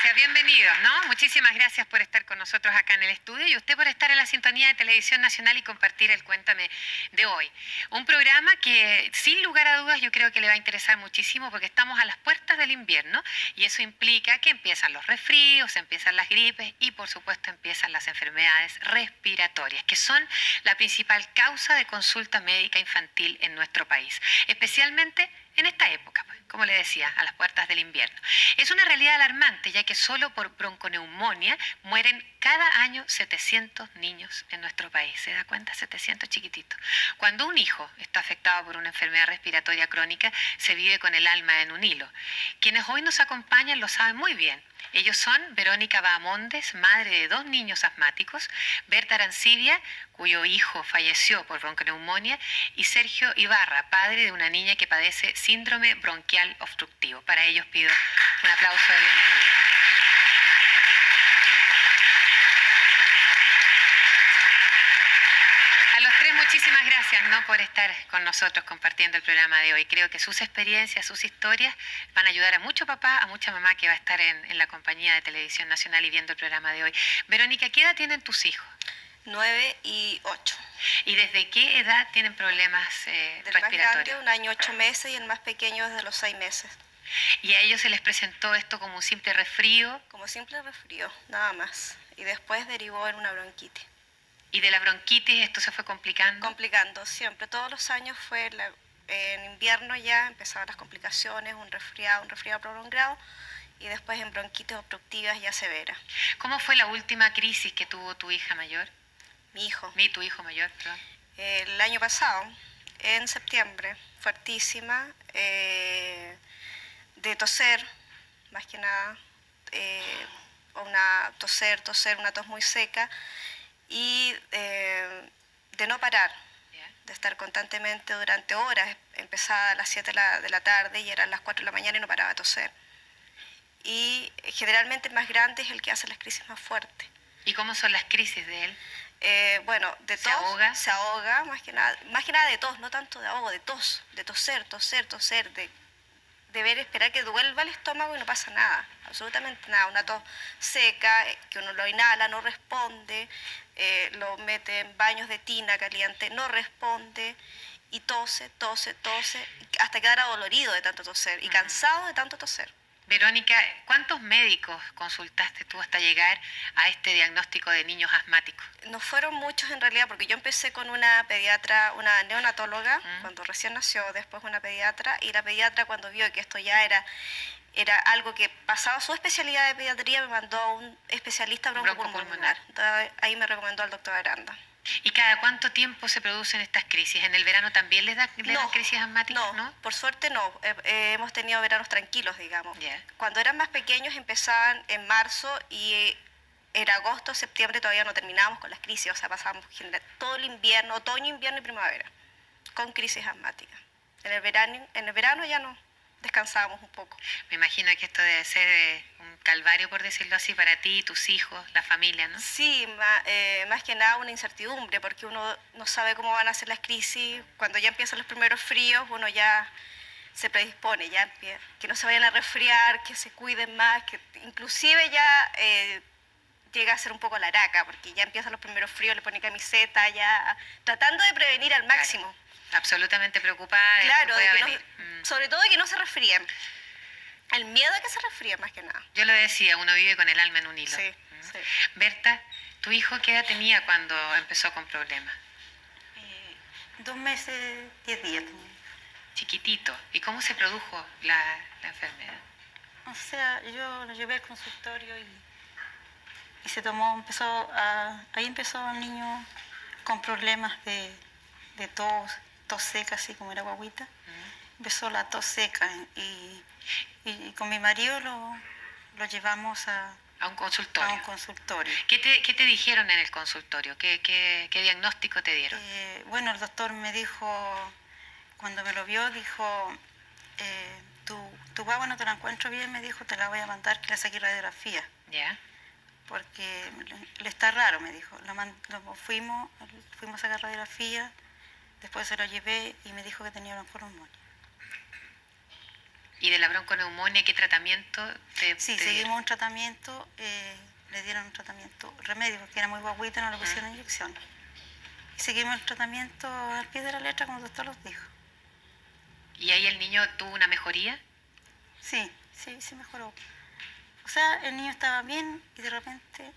gracias, bienvenidos, ¿no? Muchísimas gracias por estar con nosotros acá en el estudio y usted por estar en la sintonía de Televisión Nacional y compartir el Cuéntame de hoy. Un programa que sin lugar a dudas yo creo que le va a interesar muchísimo porque estamos a las puertas del invierno y eso implica que empiezan los resfríos, empiezan las gripes y por supuesto empiezan las enfermedades respiratorias, que son la principal causa de consulta médica infantil en nuestro país, especialmente en esta época, pues, como le decía, a las puertas del invierno. Es una realidad alarmante, ya que solo por bronconeumonía mueren cada año 700 niños en nuestro país. ¿Se da cuenta? 700 chiquititos. Cuando un hijo está afectado por una enfermedad respiratoria crónica, se vive con el alma en un hilo. Quienes hoy nos acompañan lo saben muy bien. Ellos son Verónica Bahamondes, madre de 2 niños asmáticos, Berta Arancibia, cuyo hijo falleció por bronconeumonía, y Sergio Ibarra, padre de una niña que padece síndrome bronquial obstructivo. Para ellos pido un aplauso de bienvenida. A los tres muchísimas gracias, ¿no?, por estar con nosotros compartiendo el programa de hoy. Creo que sus experiencias, sus historias van a ayudar a mucho papá, a mucha mamá que va a estar en la compañía de Televisión Nacional y viendo el programa de hoy. Verónica, ¿qué edad tienen tus hijos? 9 y 8. ¿Y desde qué edad tienen problemas respiratorios? El más grande, 1 año 8 meses, y el más pequeño desde los 6 meses. ¿Y a ellos se les presentó esto como un simple resfrío? Como simple resfrío, nada más. Y después derivó en una bronquitis. ¿Y de la bronquitis esto se fue complicando? Complicando siempre. Todos los años en invierno ya empezaban las complicaciones, un resfriado prolongado, y después en bronquitis obstructivas ya severas. ¿Cómo fue la última crisis que tuvo tu hija mayor? Tu hijo mayor, perdón. El año pasado, en septiembre, fuertísima, de toser, más que nada, una tos muy seca, y de no parar, de estar constantemente durante horas. Empezaba a las 7 de la tarde y eran las 4 de la mañana y no paraba de toser. Y generalmente el más grande es el que hace las crisis más fuertes. ¿Y cómo son las crisis de él? Bueno, de tos, se ahoga, más que nada de tos, no tanto de ahogo, de tos, de toser, de deber esperar que duelva el estómago y no pasa nada, absolutamente nada. Una tos seca, que uno lo inhala, no responde, lo mete en baños de tina caliente, no responde, y tose, hasta quedar adolorido de tanto toser y cansado de tanto toser. Verónica, ¿cuántos médicos consultaste tú hasta llegar a este diagnóstico de niños asmáticos? No fueron muchos en realidad, porque yo empecé con una pediatra, una neonatóloga, cuando recién nació, después una pediatra, y la pediatra, cuando vio que esto ya era algo que pasaba su especialidad de pediatría, me mandó a un especialista broncopulmonar. Entonces ahí me recomendó al doctor Aranda. ¿Y cada cuánto tiempo se producen estas crisis? ¿En el verano también les dan crisis asmáticas? No, por suerte no. Hemos tenido veranos tranquilos, digamos. Cuando eran más pequeños empezaban en marzo, y en agosto, septiembre todavía no terminábamos con las crisis. O sea, pasábamos todo el invierno, otoño, invierno y primavera, con crisis asmáticas. En el verano ya no. Descansábamos un poco. Me imagino que esto debe ser un calvario, por decirlo así, para ti, tus hijos, la familia, ¿no? Sí, más que nada una incertidumbre, porque uno no sabe cómo van a ser las crisis. Cuando ya empiezan los primeros fríos, uno ya se predispone, que no se vayan a resfriar, que se cuiden más, que inclusive ya llega a ser un poco la araca, porque ya empiezan los primeros fríos, le pone camiseta, ya tratando de prevenir al máximo. Claro. Absolutamente preocupada. Claro, sobre todo de que no se resfríen. El miedo a que se resfríen, más que nada. Yo lo decía, uno vive con el alma en un hilo. Sí, sí. Berta, ¿tu hijo qué edad tenía cuando empezó con problemas? 2 meses, 10 días tenía. Chiquitito. ¿Y cómo se produjo la enfermedad? O sea, yo lo llevé al consultorio y se tomó, ahí empezó el niño con problemas de tos seca, así como era guaguita. Empezó la tos seca y con mi marido lo llevamos a un consultorio. A un consultorio. ¿Qué te dijeron en el consultorio? ¿Qué diagnóstico te dieron? Bueno, el doctor me dijo, cuando me lo vio, dijo, tu guagua no te la encuentro bien, me dijo, te la voy a mandar que le saque radiografía. ¿Ya? Porque le está raro, me dijo. Fuimos a sacar radiografía, después se lo llevé y me dijo que tenía bronconeumonía. ¿Y de la bronconeumonía qué tratamiento Sí, te seguimos dieron? un tratamiento, le dieron un tratamiento, remedio, porque era muy guaguita, no le pusieron inyección. Y seguimos el tratamiento al pie de la letra, como el doctor los dijo. ¿Y ahí el niño tuvo una mejoría? Sí, sí mejoró. O sea, el niño estaba bien y de repente...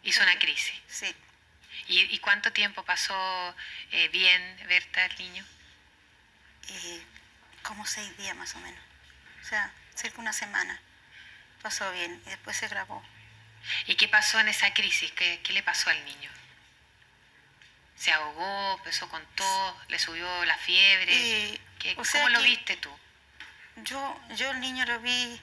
Hizo una crisis. Sí, ¿Y cuánto tiempo pasó bien, Berta, el niño? como 6 días más o menos. O sea, cerca de una semana. Pasó bien y después se grabó. ¿Y qué pasó en esa crisis? ¿Qué le pasó al niño? ¿Se ahogó, empezó con tos, le subió la fiebre? ¿Cómo lo viste tú? Yo el niño lo vi...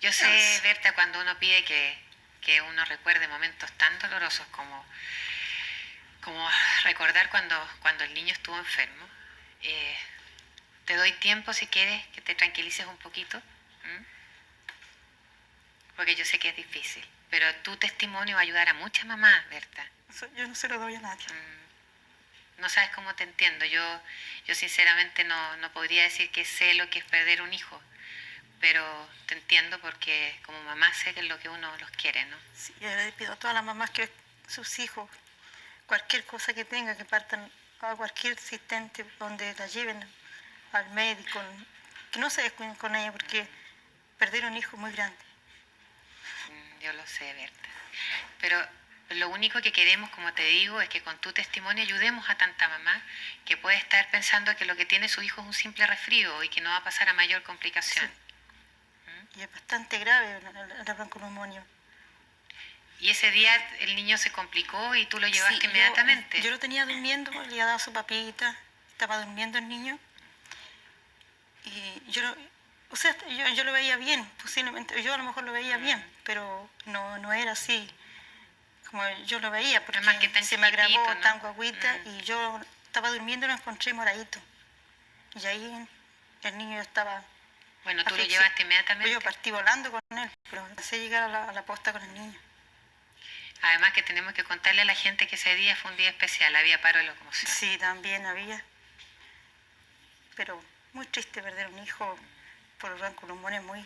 Yo sé, Berta, cuando uno pide que uno recuerde momentos tan dolorosos como recordar cuando el niño estuvo enfermo. Te doy tiempo si quieres que te tranquilices un poquito. Porque yo sé que es difícil. Pero tu testimonio va a ayudar a muchas mamás, Berta. Yo no se lo doy a nadie. No sabes cómo te entiendo. Yo sinceramente no podría decir que sé lo que es perder un hijo. Pero te entiendo porque como mamá sé que es lo que uno los quiere, ¿no? Sí, yo le pido a todas las mamás que sus hijos, cualquier cosa que tengan, que partan a cualquier asistente donde la lleven al médico, que no se descuiden con ella porque perder un hijo es muy grande. Yo lo sé, Berta. Pero lo único que queremos, como te digo, es que con tu testimonio ayudemos a tanta mamá que puede estar pensando que lo que tiene su hijo es un simple resfrío y que no va a pasar a mayor complicación. Sí. Y es bastante grave la bronconeumonía. Y ese día el niño se complicó y tú lo llevaste inmediatamente. Yo lo tenía durmiendo, le había dado su papita, estaba durmiendo el niño. Y yo lo veía bien, posiblemente, yo a lo mejor lo veía bien, pero no era así como yo lo veía, porque más que tan se me agravó, ¿no? tan guaguita, y yo estaba durmiendo y lo encontré moradito. Y ahí el niño estaba... Bueno, tú lo llevaste inmediatamente. Yo partí volando con él, pero empecé a llegar a la posta con el niño. Además que tenemos que contarle a la gente que ese día fue un día especial, había paro de locomoción. Sí, también había. Pero muy triste perder un hijo por bronconeumonía, muy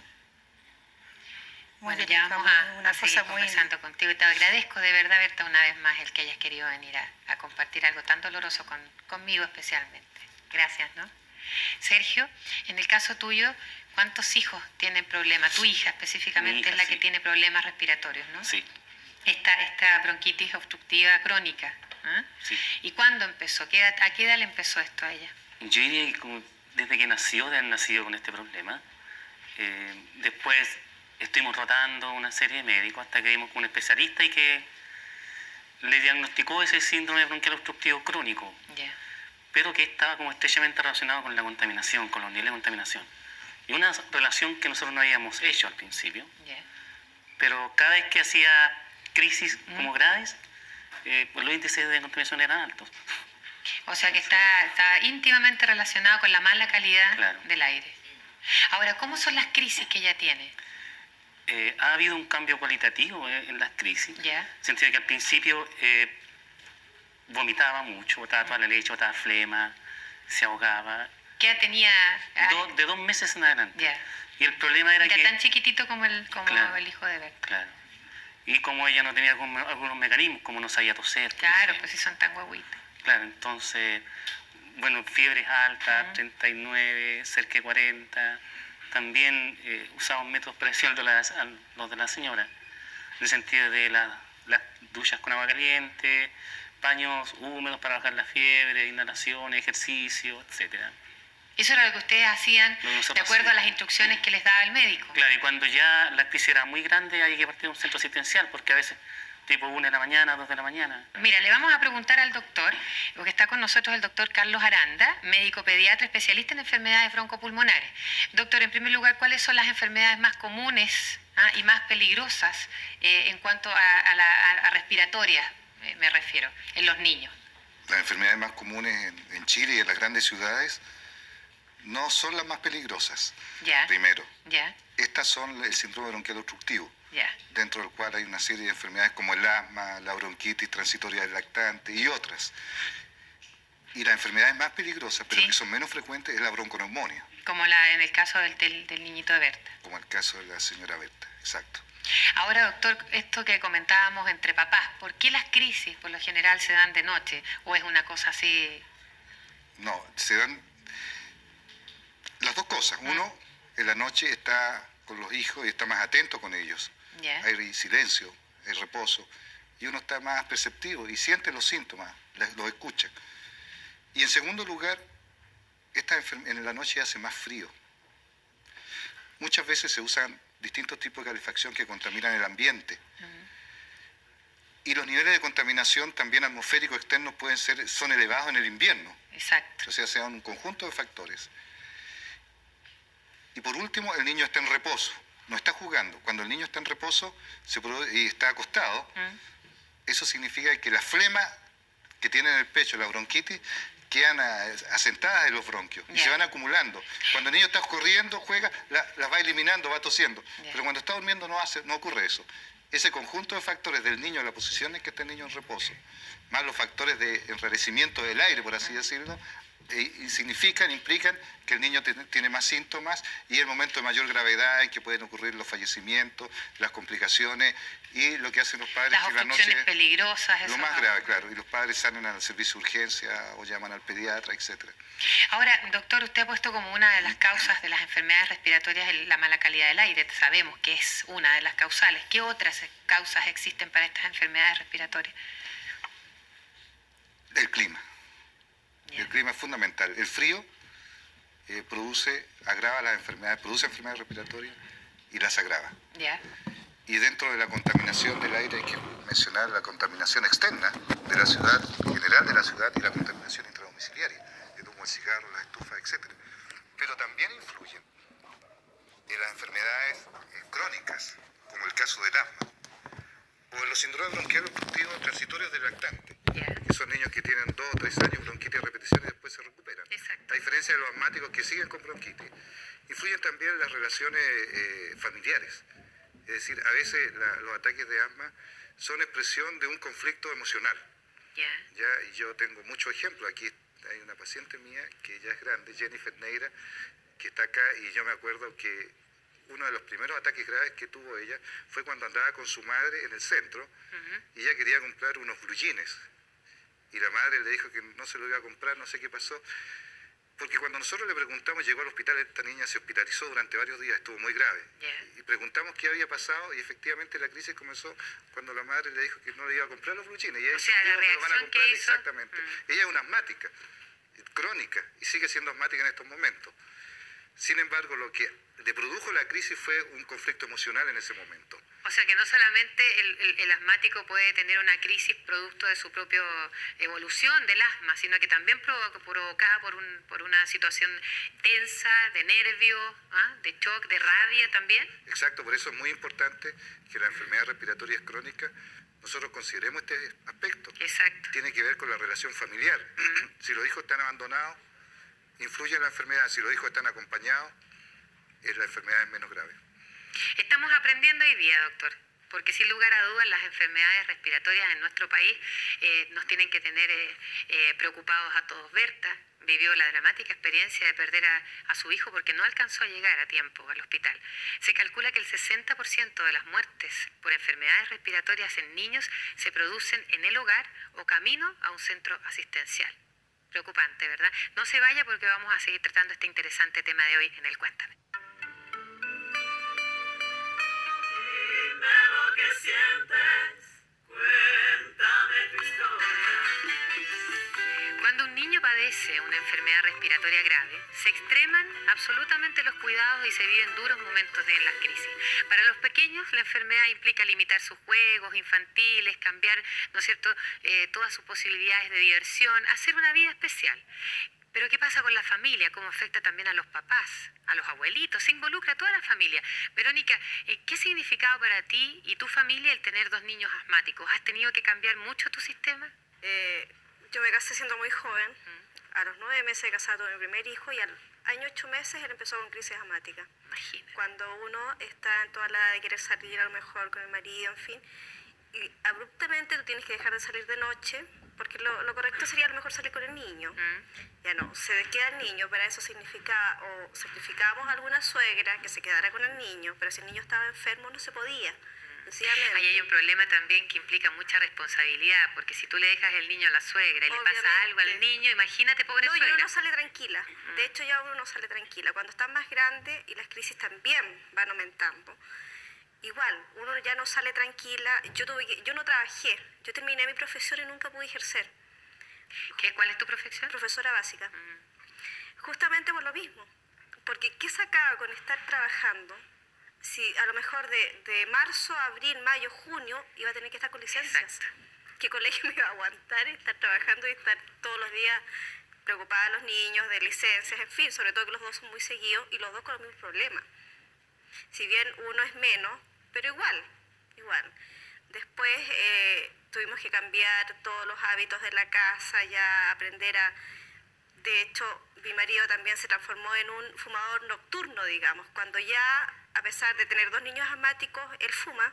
bueno, ya vamos a seguir conversando contigo y te agradezco de verdad, Berta, una vez más el que hayas querido venir a compartir algo tan doloroso conmigo especialmente. Gracias, ¿no? Sergio, en el caso tuyo, ¿cuántos hijos tienen problemas? Tu hija específicamente hija, es la que tiene problemas respiratorios, ¿no? Sí. Esta bronquitis obstructiva crónica. ¿Eh? Sí. ¿Y cuándo empezó? ¿A qué edad le empezó esto a ella? Yo diría que desde que nació, de haber nacido con este problema. Después estuvimos rotando una serie de médicos hasta que vimos con un especialista y que le diagnosticó ese síndrome bronquial obstructivo crónico. Yeah. Pero que estaba como estrechamente relacionado con la contaminación, con los niveles de contaminación. Y una relación que nosotros no habíamos hecho al principio. Yeah. Pero cada vez que hacía crisis como graves, pues los índices de contaminación eran altos. O sea que está íntimamente relacionado con la mala calidad del aire. Ahora, ¿cómo son las crisis que ella tiene? Ha habido un cambio cualitativo en las crisis. Yeah. En el sentido de que al principio vomitaba mucho, botaba toda la leche, botaba flema, se ahogaba. ¿Qué edad tenía? De 2 meses en adelante. Yeah. Y el problema era que... Era tan chiquitito como el hijo de Berta. Claro. Y como ella no tenía algunos mecanismos, como no sabía toser. Claro, pues si son tan guaguitas. Claro, entonces, bueno, fiebres altas, 39, cerca de 40. También usamos métodos parecidos a los de la señora, en el sentido de las duchas con agua caliente, paños húmedos para bajar la fiebre, inhalaciones, ejercicio, etcétera. Eso era lo que ustedes hacían de acuerdo a las instrucciones que les daba el médico. Claro, y cuando ya la crisis era muy grande hay que partir de un centro asistencial, porque a veces tipo 1 de la mañana, 2 de la mañana. Mira, le vamos a preguntar al doctor, porque está con nosotros el doctor Carlos Aranda, médico pediatra especialista en enfermedades broncopulmonares. Doctor, en primer lugar, ¿cuáles son las enfermedades más comunes y más peligrosas en cuanto a respiratorias, me refiero, en los niños? Las enfermedades más comunes en Chile y en las grandes ciudades no son las más peligrosas. Ya. Primero. Ya. Estas son el síndrome bronquial obstructivo. Yeah. Dentro del cual hay una serie de enfermedades como el asma, la bronquitis transitoria del lactante y otras. Y las enfermedades más peligrosas, pero que son menos frecuentes, es la bronconeumonía. Como en el caso del niñito de Berta. Como el caso de la señora Berta, exacto. Ahora, doctor, esto que comentábamos entre papás, ¿por qué las crisis por lo general se dan de noche? ¿O es una cosa así? No, se dan las dos cosas. Uno, en la noche está con los hijos y está más atento con ellos. Yeah. Hay silencio, hay reposo. Y uno está más perceptivo y siente los síntomas, los escucha. Y en segundo lugar, en la noche hace más frío. Muchas veces se usan distintos tipos de calefacción que contaminan el ambiente. Y los niveles de contaminación también atmosféricos externos son elevados en el invierno. Exacto. O sea, se dan un conjunto de factores. Y por último, el niño está en reposo, no está jugando. Cuando el niño está en reposo y está acostado, eso significa que la flema que tiene en el pecho, la bronquitis, quedan asentadas en los bronquios y se van acumulando. Cuando el niño está corriendo, juega, las va eliminando, va tosiendo. Pero cuando está durmiendo no ocurre eso. Ese conjunto de factores del niño, la posición en que está el niño en reposo, más los factores de enrarecimiento del aire, por así decirlo, implican que el niño tiene más síntomas y el momento de mayor gravedad en que pueden ocurrir los fallecimientos, las complicaciones y lo que hacen los padres las que la noche peligrosas, lo más grave, claro, y los padres salen al servicio de urgencia o llaman al pediatra, etcétera. Ahora, doctor, usted ha puesto como una de las causas de las enfermedades respiratorias la mala calidad del aire. Sabemos que es una de las causales. ¿Qué otras causas existen para estas enfermedades respiratorias? El clima. El clima es fundamental. El frío agrava las enfermedades, produce enfermedades respiratorias y las agrava. Y dentro de la contaminación del aire hay que mencionar la contaminación externa de la ciudad, en general de la ciudad, y la contaminación intradomiciliaria, el humo del cigarro, las estufas, etc. Pero también influyen en las enfermedades crónicas, como el caso del asma, o en los síndromes bronquiales obstructivos transitorios del lactante. Que son niños que tienen 2 o 3 años bronquitis a repetición y después se recuperan. Exacto. A diferencia de los asmáticos que siguen con bronquitis. Influyen también las relaciones familiares. Es decir, a veces los ataques de asma son expresión de un conflicto emocional. Y yo tengo muchos ejemplos. Aquí hay una paciente mía que ya es grande, Jennifer Neira, que está acá, y yo me acuerdo que uno de los primeros ataques graves que tuvo ella fue cuando andaba con su madre en el centro y ella quería comprar unos blue jeans. Y la madre le dijo que no se lo iba a comprar, no sé qué pasó. Porque cuando nosotros le preguntamos, llegó al hospital, esta niña se hospitalizó durante varios días, estuvo muy grave. Y preguntamos qué había pasado y efectivamente la crisis comenzó cuando la madre le dijo que no le iba a comprar los blue jeans. Y ella o sea, la reacción que hizo... Exactamente. Ella es una asmática crónica y sigue siendo asmática en estos momentos. Sin embargo, lo que le produjo la crisis fue un conflicto emocional en ese momento. O sea que no solamente el asmático puede tener una crisis producto de su propia evolución del asma, sino que también provocada por una situación tensa, de nervio, de shock, de rabia también. Exacto, por eso es muy importante que la enfermedad respiratoria crónica nosotros consideremos este aspecto. Exacto. Tiene que ver con la relación familiar. Si los hijos están abandonados, influye en la enfermedad. Si los hijos están acompañados, la enfermedad es menos grave. Estamos aprendiendo hoy día, doctor, porque sin lugar a dudas las enfermedades respiratorias en nuestro país nos tienen que tener preocupados a todos. Berta vivió la dramática experiencia de perder a su hijo porque no alcanzó a llegar a tiempo al hospital. Se calcula que el 60% de las muertes por enfermedades respiratorias en niños se producen en el hogar o camino a un centro asistencial. Preocupante, ¿verdad? No se vaya porque vamos a seguir tratando este interesante tema de hoy en el Cuéntame. Dime lo que sientes, cuéntame tu historia. Cuando un niño padece una enfermedad respiratoria grave, se extreman absolutamente los cuidados y se viven duros momentos en las crisis. Para los pequeños, la enfermedad implica limitar sus juegos infantiles, cambiar, ¿no es cierto?, todas sus posibilidades de diversión, hacer una vida especial. Pero ¿qué pasa con la familia? ¿Cómo afecta también a los papás, a los abuelitos? Se involucra a toda la familia. Verónica, ¿qué ha significado para ti y tu familia el tener 2 niños asmáticos? ¿Has tenido que cambiar mucho tu sistema? Yo me casé siendo muy joven. A los 9 meses de casada tuve mi primer hijo y al año 8 meses él empezó con crisis asmática. Imagínate. Cuando uno está en toda la edad de querer salir a lo mejor con el marido, en fin, y abruptamente tú tienes que dejar de salir de noche porque lo correcto sería a lo mejor salir con el niño. Ya no, se queda el niño, para eso significa, o sacrificábamos a alguna suegra que se quedara con el niño, pero si el niño estaba enfermo no se podía. Ahí hay un problema también que implica mucha responsabilidad, porque si tú le dejas el niño a la suegra y le pasa algo al niño, imagínate, pobre suegra. No, y uno no sale tranquila. De hecho, ya uno no sale tranquila. Cuando están más grandes y las crisis también van aumentando, igual, uno ya no sale tranquila. Yo no trabajé. Yo terminé mi profesión y nunca pude ejercer. ¿Cuál es tu profesión? Profesora básica. Justamente por lo mismo. Porque ¿qué sacaba con estar trabajando? Si a lo mejor de marzo, abril, mayo, junio iba a tener que estar con licencias. Exacto. ¿Qué colegio me iba a aguantar estar trabajando y estar todos los días preocupada de los niños, de licencias, en fin, sobre todo que los dos son muy seguidos y los dos con los mismos problemas? Si bien uno es menos, pero igual. Después tuvimos que cambiar todos los hábitos de la casa, ya aprender a... De hecho, mi marido también se transformó en un fumador nocturno, digamos, cuando ya, a pesar de tener 2 niños asmáticos, él fuma,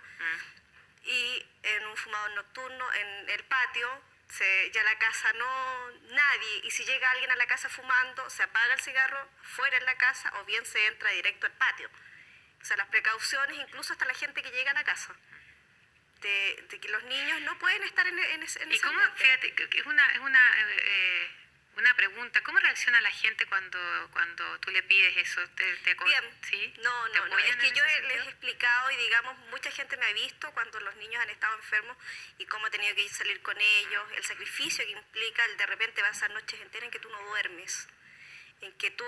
y en un fumador nocturno, en el patio, ya la casa nadie, y si llega alguien a la casa fumando, se apaga el cigarro fuera en la casa, o bien se entra directo al patio. O sea, las precauciones, incluso hasta la gente que llega a la casa, de que los niños no pueden estar en ese ¿Y cómo, ambiente. fíjate, que es una pregunta, ¿cómo reacciona la gente cuando tú le pides eso? Bien. ¿Sí? No, es que yo les he explicado y digamos, mucha gente me ha visto cuando los niños han estado enfermos y cómo he tenido que salir con ellos, el sacrificio que implica el de repente pasar noches enteras en que tú no duermes, en que tú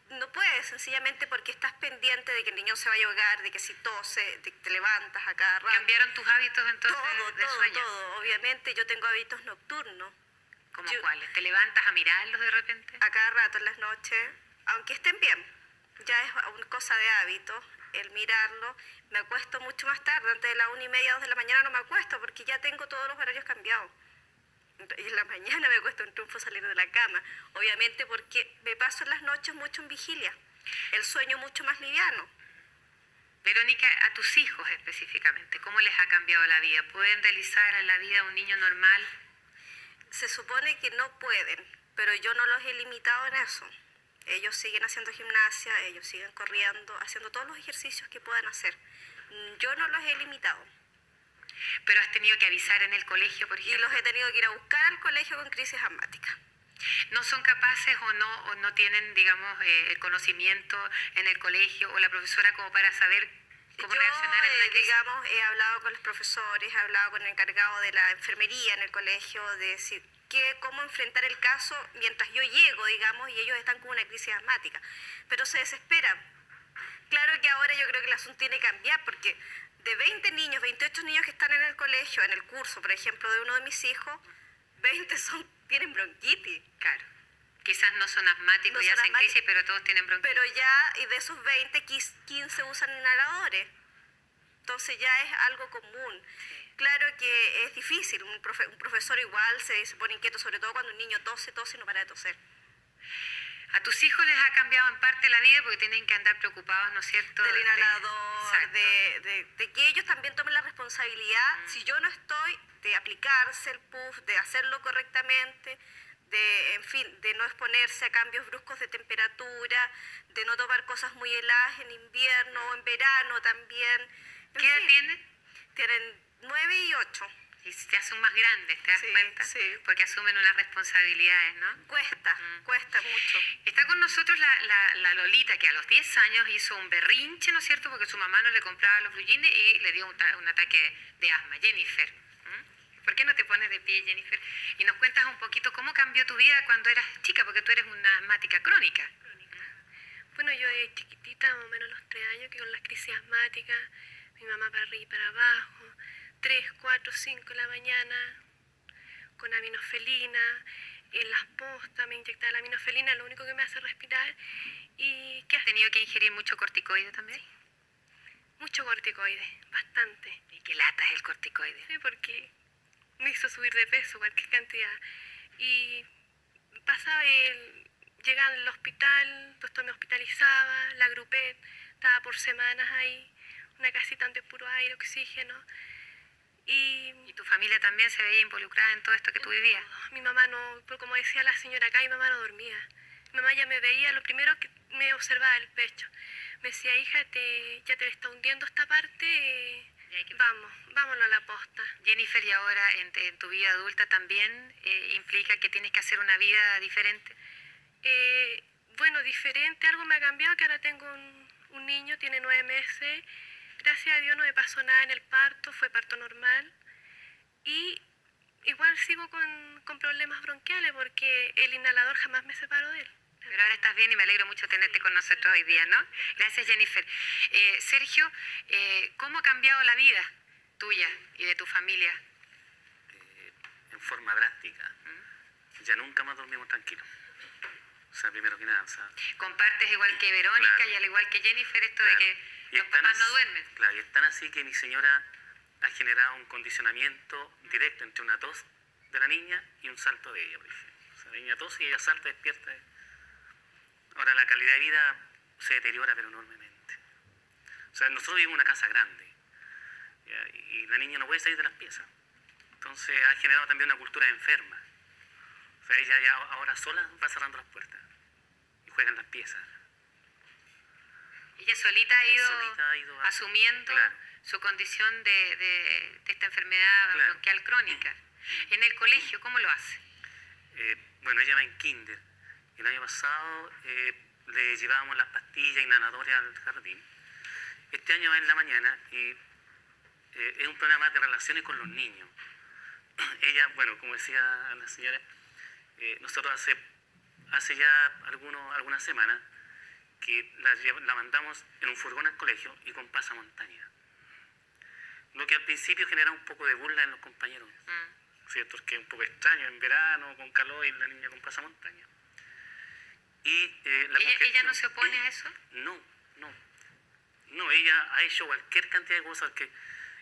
no puedes, sencillamente porque estás pendiente de que el niño se vaya a ahogar, de que si tose, de que te levantas a cada rato. ¿Cambiaron tus hábitos entonces de sueño? Todo. Obviamente yo tengo hábitos nocturnos. ¿Cómo cuáles? ¿Te levantas a mirarlos de repente? A cada rato en las noches, aunque estén bien. Ya es una cosa de hábito el mirarlo. Me acuesto mucho más tarde, antes de las 1:30, 2 de la mañana no me acuesto porque ya tengo todos los horarios cambiados. Y en la mañana me cuesta un triunfo salir de la cama. Obviamente porque me paso en las noches mucho en vigilia. El sueño mucho más liviano. Verónica, a tus hijos específicamente, ¿cómo les ha cambiado la vida? ¿Pueden realizar en la vida un niño normal? Se supone que no pueden, pero yo no los he limitado en eso. Ellos siguen haciendo gimnasia, ellos siguen corriendo, haciendo todos los ejercicios que puedan hacer. Yo no los he limitado. ¿Pero has tenido que avisar en el colegio, por ejemplo? Y los he tenido que ir a buscar al colegio con crisis asmática. ¿No son capaces o no tienen, digamos, el conocimiento en el colegio o la profesora como para saber cómo reaccionar en la crisis? Digamos, he hablado con los profesores, he hablado con el encargado de la enfermería en el colegio, de decir cómo enfrentar el caso mientras yo llego, digamos, y ellos están con una crisis asmática. Pero se desesperan. Claro que ahora yo creo que el asunto tiene que cambiar, porque de 20 niños, 28 niños que están en el colegio, en el curso, por ejemplo, de uno de mis hijos, 20 tienen bronquitis. Claro. Quizás no son asmáticos y hacen crisis, pero todos tienen bronquitis. Pero ya, y de esos 20, 15 usan inhaladores. Entonces ya es algo común. Sí. Claro que es difícil. Un profesor igual se pone inquieto, sobre todo cuando un niño tose y no para de toser. A tus hijos les ha cambiado en parte la vida porque tienen que andar preocupados, ¿no es cierto? Del inhalador, de que ellos también tomen la responsabilidad, si yo no estoy, de aplicarse el puff, de hacerlo correctamente, en fin, de no exponerse a cambios bruscos de temperatura, de no tomar cosas muy heladas en invierno o en verano también. ¿Qué edad tienen? Tienen 9 y 8. Y se hacen más grandes, ¿te das cuenta? Sí. Porque asumen unas responsabilidades, ¿no? Cuesta mucho. Está con nosotros la Lolita, que a los 10 años hizo un berrinche, ¿no es cierto? Porque su mamá no le compraba los blue jeans y le dio un ataque de asma. Jennifer, ¿por qué no te pones de pie, Jennifer? Y nos cuentas un poquito cómo cambió tu vida cuando eras chica, porque tú eres una asmática crónica. Bueno, yo de chiquitita, más o menos a los 3 años, que con las crisis asmáticas, mi mamá para arriba y para abajo, 3, 4, 5 de la mañana, con aminofelina, en las postas me inyectaba la aminofelina, lo único que me hace respirar. ¿Y qué has tenido que ingerir mucho corticoide también? Sí. Mucho corticoide, bastante. ¿Y qué lata es el corticoide? Sí, porque me hizo subir de peso, cualquier cantidad. Y pasaba llegaba al hospital, el doctor me hospitalizaba, la agrupé, estaba por semanas ahí, una casita donde puro aire, oxígeno. ¿Y tu familia también se veía involucrada en todo esto que tú vivías? Mi mamá no, pues como decía la señora acá, mi mamá no dormía. Mi mamá ya me veía, lo primero que me observaba el pecho. Me decía, hija, ya te está hundiendo esta parte, vámonos a la posta. Jennifer, y ahora en tu vida adulta también implica que tienes que hacer una vida diferente. Bueno, diferente, algo me ha cambiado, que ahora tengo un niño, tiene 9 meses. Gracias a Dios no me pasó nada en el parto, fue parto normal. Y igual sigo con problemas bronquiales porque el inhalador jamás me separó de él. Pero ahora estás bien y me alegro mucho tenerte con nosotros hoy día, ¿no? Gracias, Jennifer. Sergio, ¿cómo ha cambiado la vida tuya y de tu familia? En forma drástica. Ya nunca más dormimos tranquilos. O sea, primero que nada, o sea, compartes igual que Verónica, claro, y al igual que Jennifer, esto claro, de que los papás no duermen. Claro, y es tan así que mi señora ha generado un condicionamiento directo entre una tos de la niña y un salto de ella. Por ejemplo. O sea, la niña tose y ella salta, despierta. Ahora, la calidad de vida se deteriora, pero enormemente. O sea, nosotros vivimos en una casa grande, ¿ya? Y la niña no puede salir de las piezas. Entonces ha generado también una cultura enferma. O sea, ella ya ahora sola va cerrando las puertas y juega en las piezas. Ella solita ha ido asumiendo, claro, su condición de esta enfermedad, claro, bronquial crónica. En el colegio, ¿cómo lo hace? Bueno, ella va en kinder. El año pasado le llevábamos las pastillas inhaladoras al jardín. Este año va en la mañana y es un programa de relaciones con los niños. Ella, bueno, como decía la señora, nosotros hace ya algunas semanas que la mandamos en un furgón al colegio y con pasamontaña. Lo que al principio genera un poco de burla en los compañeros, ¿cierto? Es que es un poco extraño en verano, con calor y la niña con pasamontaña. Y, ¿Ella no se opone a eso? No, ella ha hecho cualquier cantidad de cosas que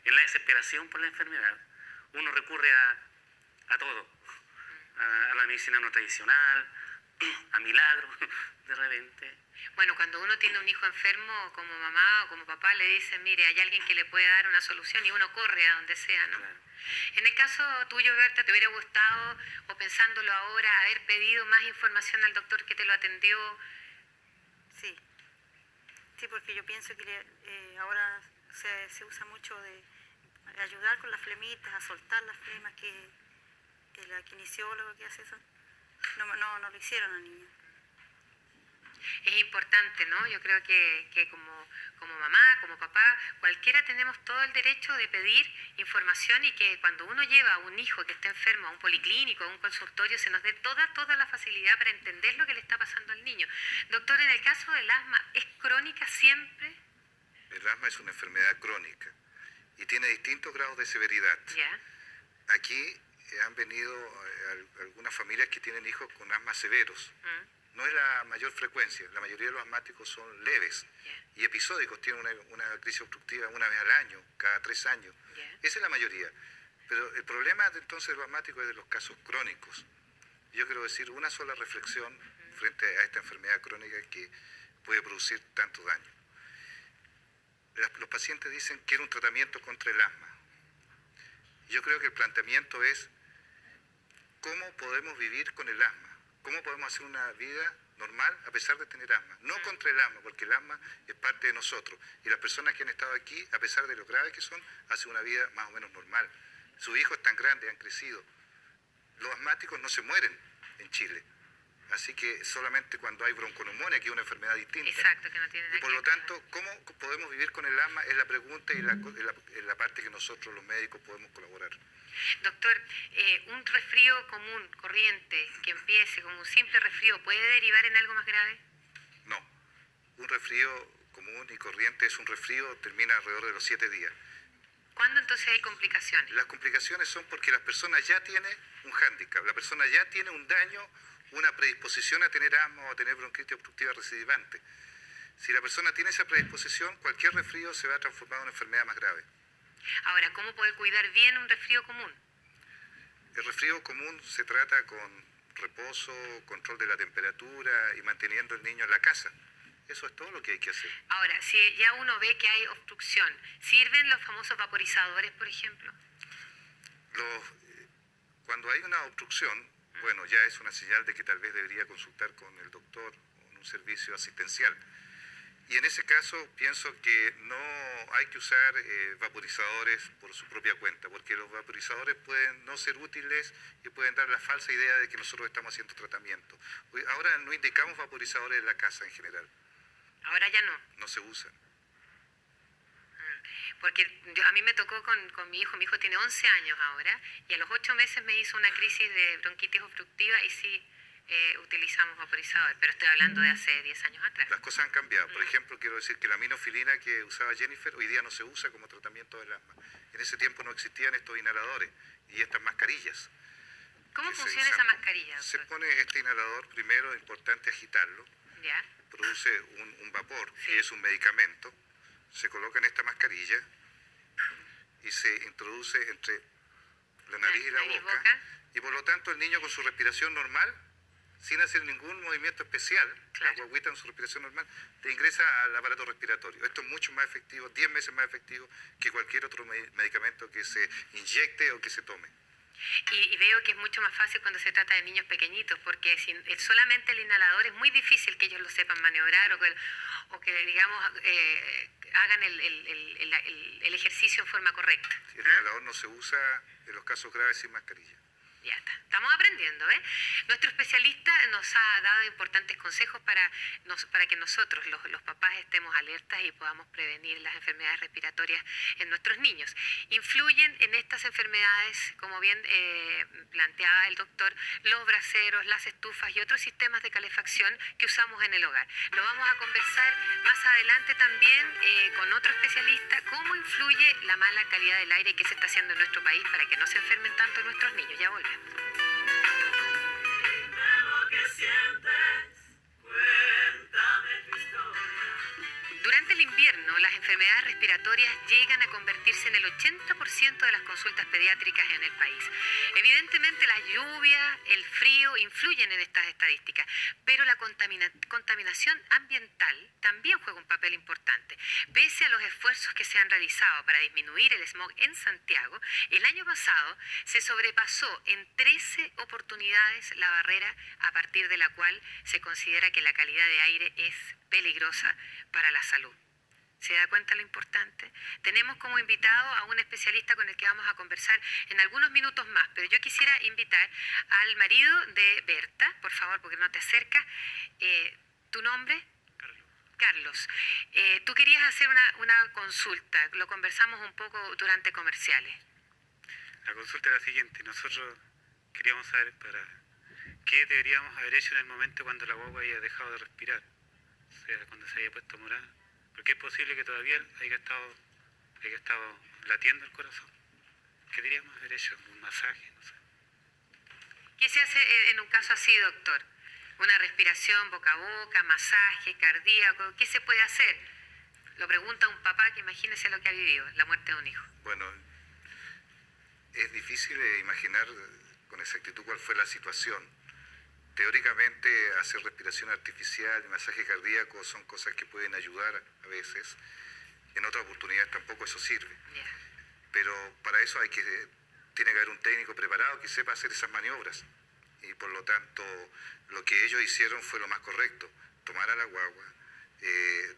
en la desesperación por la enfermedad uno recurre a todo, a la medicina no tradicional, a milagros, de repente. Bueno, cuando uno tiene un hijo enfermo, como mamá o como papá le dicen, mire, hay alguien que le puede dar una solución, y uno corre a donde sea, ¿no? Claro. En el caso tuyo, Berta, ¿te hubiera gustado, o pensándolo ahora, haber pedido más información al doctor que te lo atendió? Sí, porque yo pienso que ahora se usa mucho de ayudar con las flemitas, a soltar las flemas, que la kinesióloga que hace eso, no lo hicieron al niño. Es importante, ¿no? Yo creo que como mamá, como papá, cualquiera tenemos todo el derecho de pedir información, y que cuando uno lleva a un hijo que esté enfermo a un policlínico, a un consultorio, se nos dé toda la facilidad para entender lo que le está pasando al niño. Doctor, en el caso del asma, ¿es crónica siempre? El asma es una enfermedad crónica y tiene distintos grados de severidad. ¿Ya? Aquí han venido algunas familias que tienen hijos con asmas severos. No es la mayor frecuencia, la mayoría de los asmáticos son leves y episódicos, tienen una crisis obstructiva una vez al año, cada 3 años. Esa es la mayoría. Pero el problema entonces de los asmáticos es de los casos crónicos. Yo quiero decir una sola reflexión frente a esta enfermedad crónica que puede producir tanto daño. Los pacientes dicen que quieren un tratamiento contra el asma. Yo creo que el planteamiento es cómo podemos vivir con el asma. ¿Cómo podemos hacer una vida normal a pesar de tener asma? No contra el asma, porque el asma es parte de nosotros. Y las personas que han estado aquí, a pesar de lo graves que son, hacen una vida más o menos normal. Sus hijos están grandes, han crecido. Los asmáticos no se mueren en Chile. Así que solamente cuando hay bronconeumonía, que es una enfermedad distinta. Exacto, que no tiene nada y por lo tanto, ¿cómo podemos vivir con el asma? Es la pregunta y la parte que nosotros los médicos podemos colaborar. Doctor, ¿un resfrío común, corriente, que empiece como un simple resfrío, puede derivar en algo más grave? No. Un resfrío común y corriente es un resfrío, termina alrededor de los 7 días. ¿Cuándo entonces hay complicaciones? Las complicaciones son porque la persona ya tiene un hándicap, la persona ya tiene un daño, una predisposición a tener asma o a tener bronquitis obstructiva recidivante. Si la persona tiene esa predisposición, cualquier resfrío se va a transformar en una enfermedad más grave. Ahora, ¿cómo poder cuidar bien un resfrío común? El resfrío común se trata con reposo, control de la temperatura y manteniendo al niño en la casa. Eso es todo lo que hay que hacer. Ahora, si ya uno ve que hay obstrucción, ¿sirven los famosos vaporizadores, por ejemplo? Cuando hay una obstrucción, bueno, ya es una señal de que tal vez debería consultar con el doctor o en un servicio asistencial. Y en ese caso pienso que no hay que usar vaporizadores por su propia cuenta, porque los vaporizadores pueden no ser útiles y pueden dar la falsa idea de que nosotros estamos haciendo tratamiento. Ahora no indicamos vaporizadores en la casa en general. Ahora ya no. No se usan. Porque a mí me tocó con mi hijo tiene 11 años ahora, y a los 8 meses me hizo una crisis de bronquitis obstructiva y sí utilizamos vaporizadores, pero estoy hablando de hace 10 años atrás. Las cosas han cambiado. Por ejemplo, quiero decir que la aminofilina que usaba Jennifer hoy día no se usa como tratamiento del asma. En ese tiempo no existían estos inhaladores y estas mascarillas. ¿Cómo funciona esa mascarilla, doctor? Se pone este inhalador, primero es importante agitarlo. ¿Ya? Produce un vapor, sí, y es un medicamento. Se coloca en esta mascarilla y se introduce entre la nariz y la boca. Y por lo tanto el niño con su respiración normal, sin hacer ningún movimiento especial, claro, la guaguita en su respiración normal, te ingresa al aparato respiratorio. Esto es mucho más efectivo, 10 veces más efectivo que cualquier otro medicamento que se inyecte o que se tome. Y veo que es mucho más fácil cuando se trata de niños pequeñitos, porque solamente el inhalador es muy difícil que ellos lo sepan maniobrar o que digamos, hagan el ejercicio en forma correcta. El inhalador no se usa en los casos graves sin mascarilla. Ya está. Estamos aprendiendo, ¿eh? Nuestro especialista nos ha dado importantes consejos para que nosotros, los papás, estemos alertas y podamos prevenir las enfermedades respiratorias en nuestros niños. Influyen en estas enfermedades, como bien planteaba el doctor, los braseros, las estufas y otros sistemas de calefacción que usamos en el hogar. Lo vamos a conversar más adelante también con otro especialista, cómo influye la mala calidad del aire que se está haciendo en nuestro país para que no se enfermen tanto nuestros niños. Ya volvemos. Durante el invierno, las enfermedades respiratorias llegan a convertirse en el 80% de las consultas pediátricas en el país. Evidentemente, las lluvias, el frío influyen en estas estadísticas, pero la contaminación ambiental también juega un papel importante. Pese a los esfuerzos que se han realizado para disminuir el smog en Santiago, el año pasado se sobrepasó en 13 oportunidades la barrera a partir de la cual se considera que la calidad de aire es peligrosa para la salud. ¿Se da cuenta lo importante? Tenemos como invitado a un especialista con el que vamos a conversar en algunos minutos más, pero yo quisiera invitar al marido de Berta, por favor, porque no te acercas. ¿Tu nombre? Carlos. Tú querías hacer una consulta, lo conversamos un poco durante comerciales. La consulta es la siguiente: nosotros queríamos saber qué deberíamos haber hecho en el momento cuando la guagua haya dejado de respirar, o sea, cuando se haya puesto morada, porque es posible que todavía haya estado latiendo el corazón. ¿Qué deberíamos haber hecho? ¿Un masaje? No sé. ¿Qué se hace en un caso así, doctor? ¿Una respiración boca a boca, masaje cardíaco? ¿Qué se puede hacer? Lo pregunta un papá que imagínese lo que ha vivido, la muerte de un hijo. Bueno, es difícil imaginar con exactitud cuál fue la situación. Teóricamente, hacer respiración artificial y masaje cardíaco son cosas que pueden ayudar a veces. En otras oportunidades tampoco eso sirve. Yeah. Pero para eso tiene que haber un técnico preparado que sepa hacer esas maniobras. Y por lo tanto, lo que ellos hicieron fue lo más correcto. Tomar a la guagua,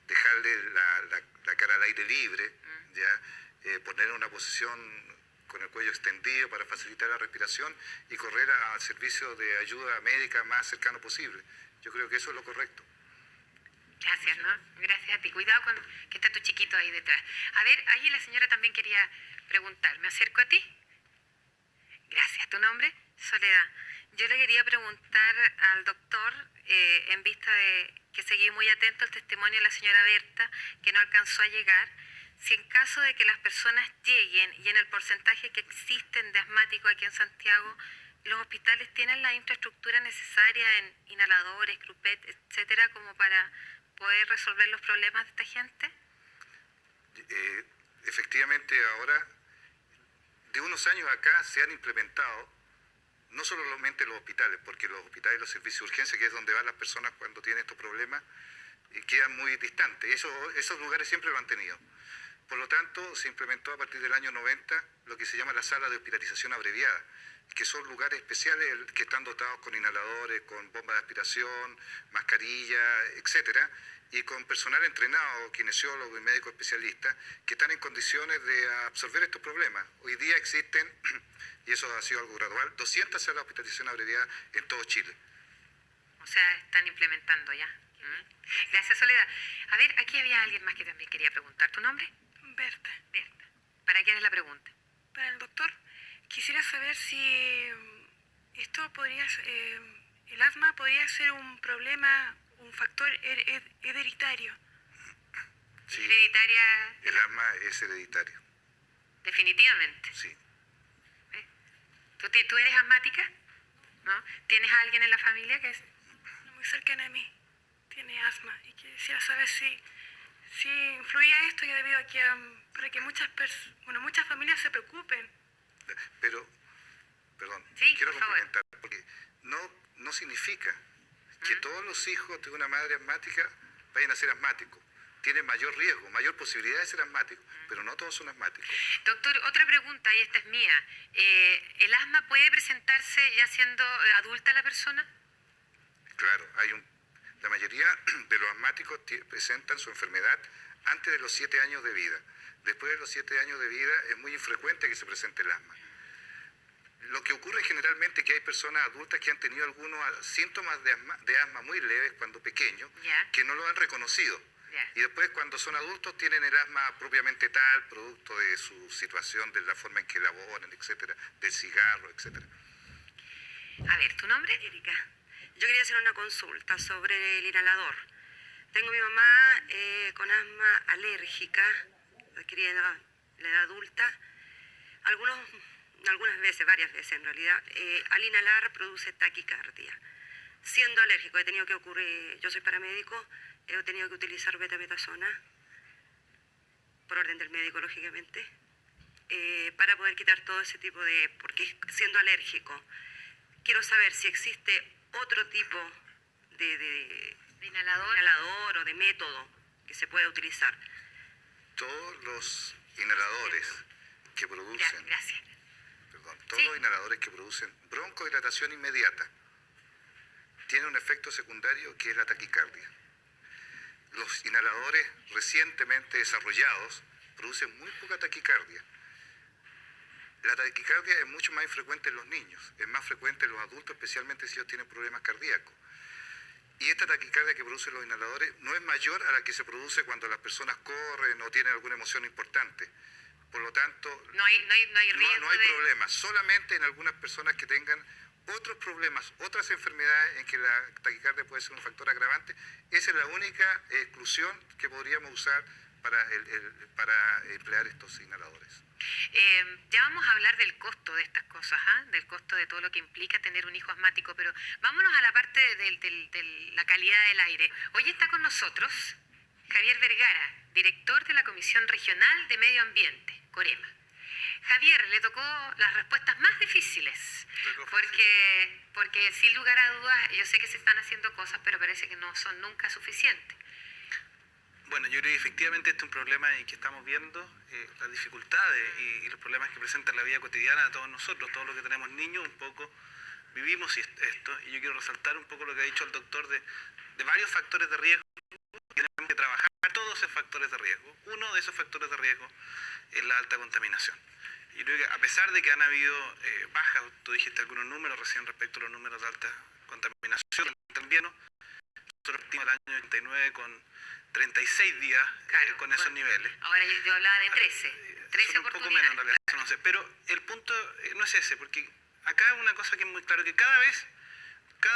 dejarle la cara al aire libre, ya, poner en una posición con el cuello extendido para facilitar la respiración y correr al servicio de ayuda médica más cercano posible. Yo creo que eso es lo correcto. Gracias, ¿no? Gracias a ti. Cuidado con que está tu chiquito ahí detrás. A ver, ahí la señora también quería preguntar. ¿Me acerco a ti? Gracias. ¿Tu nombre? Soledad. Yo le quería preguntar al doctor, en vista de que seguí muy atento al testimonio de la señora Berta, que no alcanzó a llegar, si en caso de que las personas lleguen y en el porcentaje que existen de asmáticos aquí en Santiago, los hospitales tienen la infraestructura necesaria en inhaladores, crupet, etcétera, como para poder resolver los problemas de esta gente. Efectivamente, ahora, de unos años acá, se han implementado no solamente los hospitales, porque los hospitales y los servicios de urgencia, que es donde van las personas cuando tienen estos problemas, quedan muy distantes. Esos lugares siempre lo han tenido. Por lo tanto, se implementó a partir del año 90 lo que se llama la sala de hospitalización abreviada, que son lugares especiales que están dotados con inhaladores, con bombas de aspiración, mascarilla, etcétera, y con personal entrenado, kinesiólogos y médicos especialistas, que están en condiciones de absorber estos problemas. Hoy día existen, y eso ha sido algo gradual, 200 salas de hospitalización abreviada en todo Chile. O sea, están implementando ya. Gracias, Soledad. A ver, aquí había alguien más que también quería preguntar. ¿Tu nombre? Berta. Berta. ¿Para quién es la pregunta? Para el doctor, quisiera saber si esto podría, el asma podría ser un problema, un factor hereditario. Sí, ¿Hereditaria? el asma es hereditario. Definitivamente. Sí. ¿Tú eres asmática? ¿No? ¿Tienes a alguien en la familia que es? Muy cercana a mí tiene asma y quisiera saber si influía esto ya debido a que para que muchas familias se preocupen. Pero, perdón, sí, quiero por favor. complementar, porque no significa que todos los hijos de una madre asmática vayan a ser asmáticos. Tienen mayor riesgo, mayor posibilidad de ser asmáticos, pero no todos son asmáticos. Doctor, otra pregunta, y esta es mía. ¿El asma puede presentarse ya siendo adulta la persona? Claro, la mayoría de los asmáticos presentan su enfermedad antes de los 7 años de vida. Después de los 7 años de vida es muy infrecuente que se presente el asma. Lo que ocurre generalmente es que hay personas adultas que han tenido algunos síntomas de asma muy leves cuando pequeños, que no lo han reconocido. Y después cuando son adultos tienen el asma propiamente tal, producto de su situación, de la forma en que laboran, etcétera, del cigarro, etcétera. A ver, ¿tu nombre? Erika. Yo quería hacer una consulta sobre el inhalador. Tengo a mi mamá con asma alérgica, adquirida en la edad adulta. Algunas veces, varias veces en realidad, al inhalar produce taquicardia. Siendo alérgico, yo soy paramédico, he tenido que utilizar betametasona, por orden del médico, lógicamente, para poder quitar todo ese tipo porque siendo alérgico, quiero saber si existe otro tipo de inhalador o de método que se pueda utilizar. Todos los inhaladores que producen... Gracias. Perdón, todos los inhaladores que producen broncodilatación inmediata tienen un efecto secundario que es la taquicardia. Los inhaladores recientemente desarrollados producen muy poca taquicardia. La taquicardia es mucho más infrecuente en los niños, es más frecuente en los adultos, especialmente si ellos tienen problemas cardíacos. Y esta taquicardia que producen los inhaladores no es mayor a la que se produce cuando las personas corren o tienen alguna emoción importante. Por lo tanto, no hay riesgo. No hay problema, solamente en algunas personas que tengan otros problemas, otras enfermedades en que la taquicardia puede ser un factor agravante. Esa es la única exclusión que podríamos usar para emplear estos inhaladores. Ya vamos a hablar del costo de estas cosas, del costo de todo lo que implica tener un hijo asmático, pero vámonos a la parte de la calidad del aire. Hoy está con nosotros Javier Vergara, director de la Comisión Regional de Medio Ambiente, COREMA. Javier, le tocó las respuestas más difíciles, porque sin lugar a dudas, yo sé que se están haciendo cosas, pero parece que no son nunca suficientes. Bueno, yo creo que efectivamente este es un problema en que estamos viendo las dificultades y los problemas que presenta la vida cotidiana de todos nosotros, todos los que tenemos niños, un poco vivimos esto, y yo quiero resaltar un poco lo que ha dicho el doctor de varios factores de riesgo. Tenemos que trabajar todos esos factores de riesgo. Uno de esos factores de riesgo es la alta contaminación. Yo creo que a pesar de que han habido bajas, tú dijiste algunos números recién respecto a los números de alta contaminación del invierno, nosotros partimos el año 89 con 36 días con esos niveles. Ahora yo hablaba de 13 un poco menos en realidad, no sé. Pero el punto no es ese, porque acá hay una cosa que es muy claro, que cada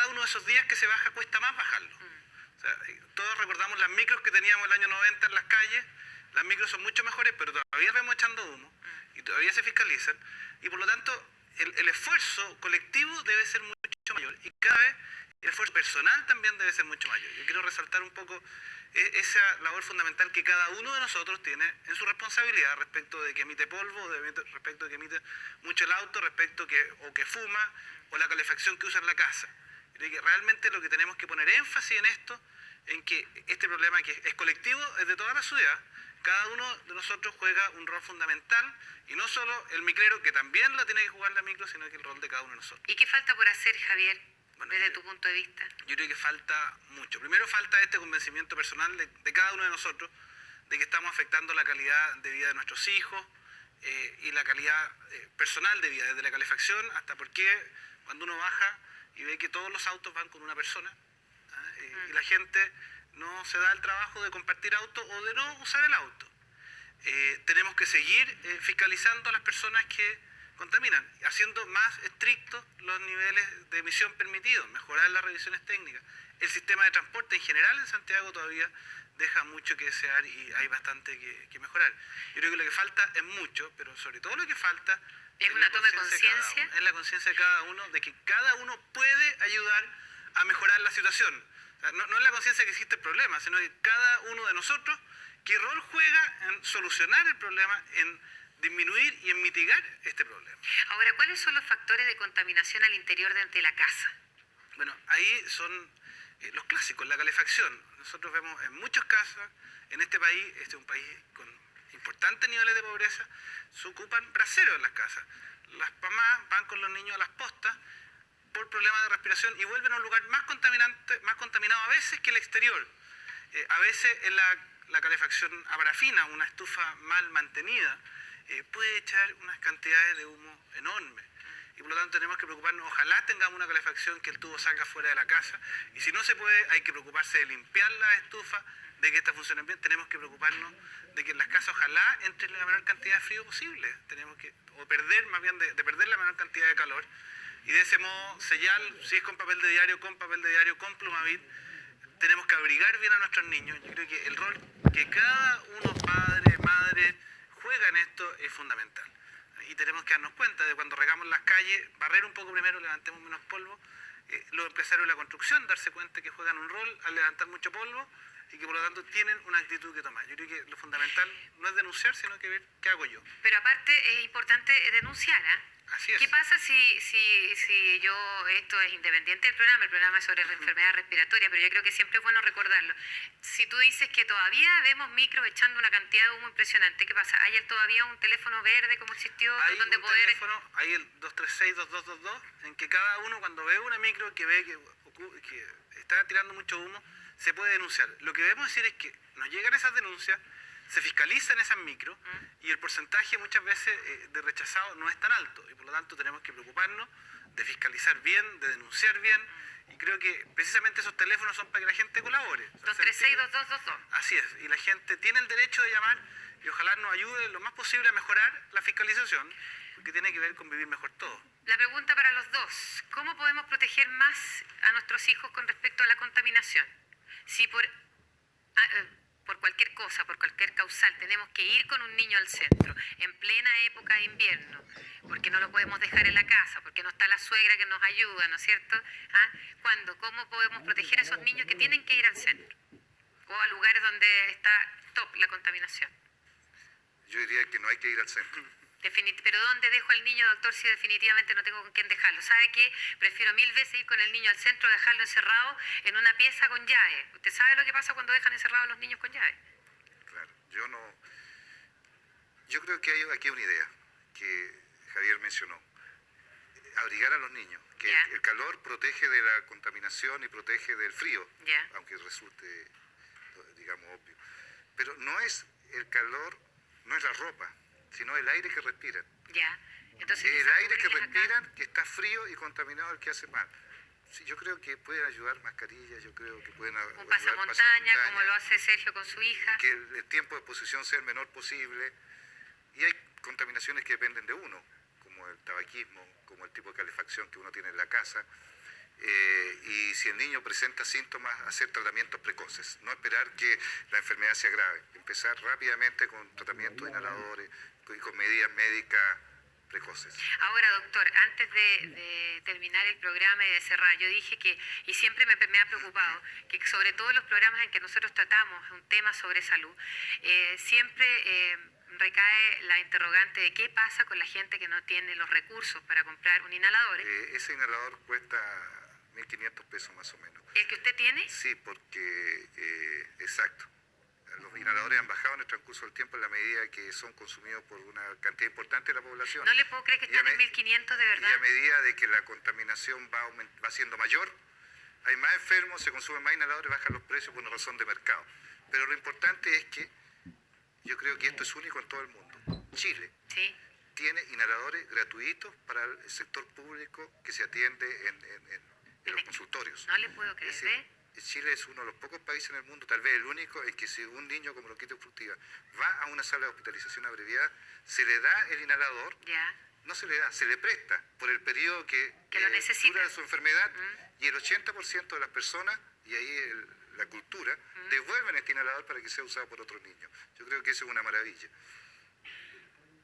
uno de esos días que se baja cuesta más bajarlo. O sea, todos recordamos las micros que teníamos el año 90 en las calles. Las micros son mucho mejores, pero todavía vemos echando humo y todavía se fiscalizan, y por lo tanto el esfuerzo colectivo debe ser mucho mayor, y cada vez el esfuerzo personal también debe ser mucho mayor. Yo quiero resaltar un poco esa labor fundamental que cada uno de nosotros tiene en su responsabilidad respecto de que emite polvo, respecto de que emite mucho el auto, respecto que fuma, o la calefacción que usa en la casa. Y que realmente lo que tenemos que poner énfasis en esto, en que este problema que es colectivo, es de toda la ciudad, cada uno de nosotros juega un rol fundamental, y no solo el micrero, que también la tiene que jugar la micro, sino que el rol de cada uno de nosotros. ¿Y qué falta por hacer, Javier, desde tu punto de vista? Yo creo que falta mucho. Primero falta este convencimiento personal de cada uno de nosotros de que estamos afectando la calidad de vida de nuestros hijos y la calidad personal de vida, desde la calefacción hasta porque cuando uno baja y ve que todos los autos van con una persona y la gente no se da el trabajo de compartir auto o de no usar el auto. Tenemos que seguir fiscalizando a las personas que contaminan, haciendo más estrictos los niveles de emisión permitidos, mejorar las revisiones técnicas. El sistema de transporte en general en Santiago todavía deja mucho que desear y hay bastante que mejorar. Yo creo que lo que falta es mucho, pero sobre todo lo que falta es una toma de conciencia. Es la conciencia de cada uno de que cada uno puede ayudar a mejorar la situación. O sea, no es la conciencia que existe el problema, sino que cada uno de nosotros, qué rol juega en solucionar el problema, en disminuir y en mitigar este problema. Ahora, ¿cuáles son los factores de contaminación al interior de la casa? Bueno, ahí son los clásicos, la calefacción. Nosotros vemos en muchas casas en este país, este es un país con importantes niveles de pobreza, se ocupan braseros en las casas. Las mamás van con los niños a las postas por problemas de respiración y vuelven a un lugar más contaminado a veces que el exterior. A veces en la calefacción a parafina, una estufa mal mantenida, puede echar unas cantidades de humo enormes. Y por lo tanto tenemos que preocuparnos, ojalá tengamos una calefacción que el tubo salga fuera de la casa, y si no se puede, hay que preocuparse de limpiar la estufa, de que esta funcione bien. Tenemos que preocuparnos de que en las casas ojalá entre la menor cantidad de frío posible, o perder más bien, de perder la menor cantidad de calor, y de ese modo sellar, si es con papel de diario, con Plumavit. Tenemos que abrigar bien a nuestros niños. Yo creo que el rol que cada uno, padre, madre, juega en esto es fundamental. Y tenemos que darnos cuenta de cuando regamos las calles, barrer un poco primero, levantemos menos polvo. Los empresarios de la construcción, darse cuenta que juegan un rol al levantar mucho polvo y que por lo tanto tienen una actitud que tomar. Yo creo que lo fundamental no es denunciar, sino que ver qué hago yo. Pero aparte es importante denunciar, ¿eh? Así es. ¿Qué pasa si yo, esto es independiente del programa, el programa es sobre enfermedad respiratoria, pero yo creo que siempre es bueno recordarlo. Si tú dices que todavía vemos micros echando una cantidad de humo impresionante, ¿qué pasa? ¿Hay todavía un teléfono verde como existió? Hay donde un poder... teléfono, hay el 236-2222, en que cada uno cuando ve una micro que ve que está tirando mucho humo, se puede denunciar. Lo que debemos decir es que nos llegan esas denuncias, se fiscalizan esas micros y el porcentaje muchas veces de rechazado no es tan alto y por lo tanto tenemos que preocuparnos de fiscalizar bien, de denunciar bien y creo que precisamente esos teléfonos son para que la gente colabore. 236-2222. Así es, y la gente tiene el derecho de llamar y ojalá nos ayude lo más posible a mejorar la fiscalización porque tiene que ver con vivir mejor todo. La pregunta para los dos, ¿cómo podemos proteger más a nuestros hijos con respecto a la contaminación? Si por cualquier cosa, por cualquier causal, tenemos que ir con un niño al centro, en plena época de invierno, porque no lo podemos dejar en la casa, porque no está la suegra que nos ayuda, ¿no es cierto? ¿Cuándo? ¿Cómo podemos proteger a esos niños que tienen que ir al centro? O a lugares donde está top la contaminación. Yo diría que no hay que ir al centro. Pero ¿dónde dejo al niño, doctor, si definitivamente no tengo con quién dejarlo? ¿Sabe qué? Prefiero 1000 veces ir con el niño al centro, dejarlo encerrado en una pieza con llave. ¿Usted sabe lo que pasa cuando dejan encerrados a los niños con llave? Claro, yo creo que hay aquí una idea que Javier mencionó. Abrigar a los niños, que el calor protege de la contaminación y protege del frío, aunque resulte, digamos, obvio. Pero no es el calor, no es la ropa, sino el aire que respiran. Entonces, el aire que respiran, que está frío y contaminado, el que hace mal. Sí, yo creo que pueden ayudar mascarillas, yo creo que pueden ayudar un pasamontaña, como lo hace Sergio con su hija. Que el tiempo de exposición sea el menor posible. Y hay contaminaciones que dependen de uno, como el tabaquismo, como el tipo de calefacción que uno tiene en la casa. Y si el niño presenta síntomas, hacer tratamientos precoces, no esperar que la enfermedad sea grave, empezar rápidamente con tratamientos de inhaladores y con medidas médicas precoces. Ahora, doctor, antes de terminar el programa y de cerrar, yo dije que, y siempre me ha preocupado, que sobre todo en los programas en que nosotros tratamos un tema sobre salud, siempre recae la interrogante de qué pasa con la gente que no tiene los recursos para comprar un inhalador. Ese inhalador cuesta 1.500 pesos más o menos. ¿El que usted tiene? Sí, porque, exacto. Los inhaladores han bajado en el transcurso del tiempo en la medida que son consumidos por una cantidad importante de la población. No le puedo creer que están en 1500 de verdad. Y a medida de que la contaminación va siendo mayor, hay más enfermos, se consumen más inhaladores, bajan los precios por una razón de mercado. Pero lo importante es que yo creo que esto es único en todo el mundo. Chile tiene inhaladores gratuitos para el sector público que se atiende en los consultorios. No le puedo creer, ¿eh? Chile es uno de los pocos países en el mundo, tal vez el único, en que si un niño con bronquitis obstructiva va a una sala de hospitalización abreviada, se le da el inhalador, no se le da, se le presta por el periodo que lo necesita. dura su enfermedad, y el 80% de las personas, y ahí la cultura, devuelven este inhalador para que sea usado por otros niños. Yo creo que eso es una maravilla.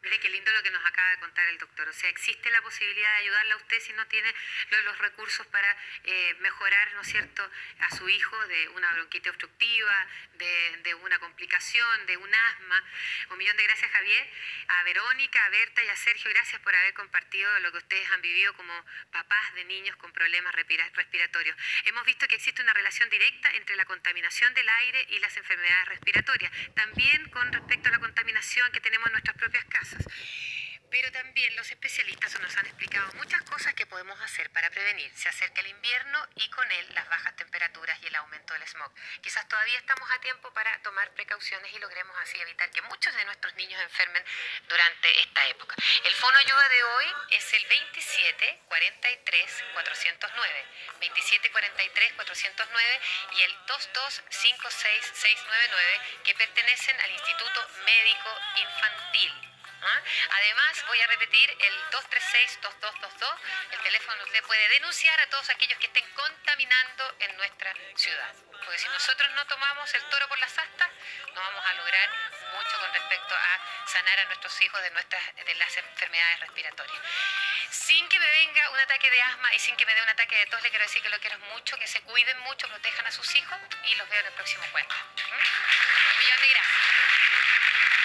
Mire qué lindo lo que nos acaba de contar el doctor. O sea, existe la posibilidad de ayudarle a usted si no tiene los recursos para mejorar, ¿no es cierto?, a su hijo de una bronquitis obstructiva, de una complicación, de un asma. Un millón de gracias, Javier. A Verónica, a Berta y a Sergio, gracias por haber compartido lo que ustedes han vivido como papás de niños con problemas respiratorios. Hemos visto que existe una relación directa entre la contaminación del aire y las enfermedades respiratorias. También con respecto a la contaminación que tenemos en nuestras propias casas. Pero también los especialistas nos han explicado muchas cosas que podemos hacer para prevenir. Se acerca el invierno y con él las bajas temperaturas y el aumento del smog. Quizás todavía estamos a tiempo para tomar precauciones y logremos así evitar que muchos de nuestros niños enfermen durante esta época. El fono ayuda de hoy es el 27 43 409, 27 43 409 y el 2256699 que pertenecen al Instituto Médico Infantil. Además, voy a repetir el 236-2222, el teléfono usted puede denunciar a todos aquellos que estén contaminando en nuestra ciudad. Porque si nosotros no tomamos el toro por las astas, no vamos a lograr mucho con respecto a sanar a nuestros hijos de las enfermedades respiratorias. Sin que me venga un ataque de asma y sin que me dé un ataque de tos, le quiero decir que lo quiero mucho, que se cuiden mucho, protejan a sus hijos y los veo en el próximo cuento. Un millón de gracias.